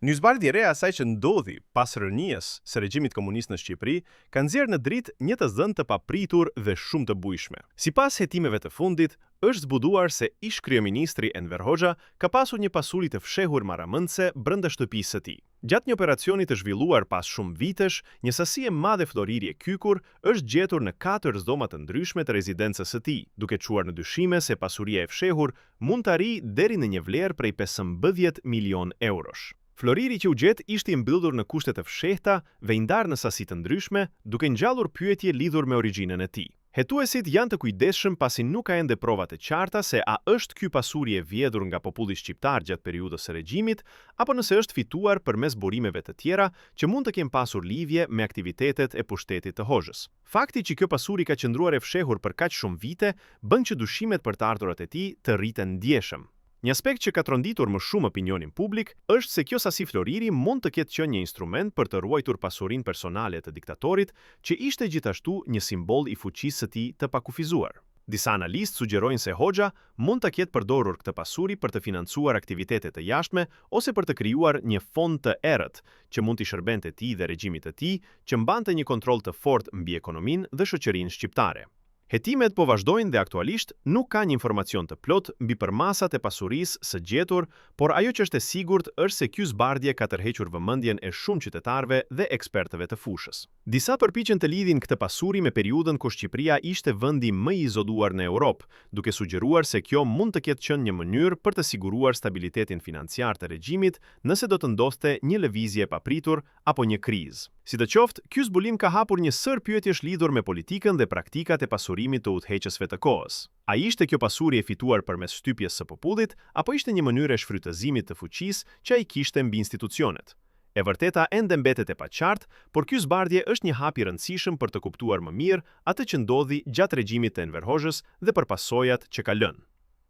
Njëzbardhje e re asaj që ndodhi pas rënies së regjimit komunist në Shqipëri ka nxjerrë në dritë një të zënë të papritur dhe shumë të bujshme. Sipas hetimeve të fundit, është zbuduar se ish kryeministri Enver Hoxha ka pasur një pasuri të fshehur marramendse brenda shtëpisë së tij. Gjatë një operacioni të zhvilluar pas shumë vitesh, një sasi e madhe ftorirje kykur është gjetur në 4 dhoma të ndryshme të rezidencës së tij, duke çuar në dyshime se pasuria e fshehur mund të arrijë deri në një vlerë prej 15 milion eurosh. Floriri që u gjet ishte i mbyllur në kushte të fshehta dhe i ndarë në sasi të ndryshme, duke ngjallur pyetje lidhur me origjinën e tij. Hetuesit janë të kujdesshëm pasi nuk ka ende prova të qarta se a është ky pasuri e vjedhur nga populli shqiptar gjatë periudhës së regjimit, apo nëse është fituar përmes burimeve të tjera që mund të kenë pasur lidhje me aktivitetet e pushtetit të Hoxhës. Fakti që kjo pasuri ka qëndruar e fshehur për kaq shumë vite bën që dyshimet për të ardhurat e tij të rriten ndjeshëm. Një aspekt që ka tronditur më shumë opinionin publik është se kjo sasi floriri mund të ketë qenë një instrument për të ruajtur pasurinë personale të diktatorit, që ishte gjithashtu një simbol i fuqisë së tij të pakufizuar. Disa analistë sugjerojnë se Hoxha mund të ketë përdorur këtë pasuri për të financuar aktivitete të jashtme ose për të krijuar një fond të errët që mund t'i shërbente tij dhe regjimit të tij, që mbante një kontroll të fortë mbi ekonominë dhe shoqërinë shqiptare. Hetimet po vazhdojnë dhe aktualisht nuk ka një informacion të plot mbi përmasat e pasurisë së gjetur, por ajo që është e sigurt është se ky zbardhje ka tërhequr vëmendjen e shumë qytetarëve dhe ekspertëve të fushës. Disa përpiqen të lidhin këtë pasuri me periudhën kur Shqipëria ishte vendi më i izoluar në Europë, duke sugjeruar se kjo mund të ketë qenë një mënyrë për të siguruar stabilitetin financiar të regjimit nëse do të ndodhte një lëvizje e papritur apo një krizë. Sidoqoftë, ky zbulim ka hapur një sër pyetjesh lidhur me politikën dhe praktikat e pasurimit të udhëheqësve të kohës. A ishte kjo pasuri e fituar përmes shtypjes së popullit, apo ishte një mënyrë e shfrytëzimit të fuqisë që ai kishte mbi institucionet? E vërteta ende mbetet e paqartë, por ky zbardhje është një hap i rëndësishëm për të kuptuar më mirë atë që ndodhi gjatë regjimit të Enver Hoxhës dhe për pasojat që ka lënë.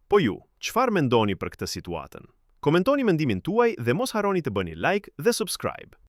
Po ju, çfarë mendoni për këtë situatën? Komentoni mendimin tuaj dhe mos harroni të bëni like dhe subscribe.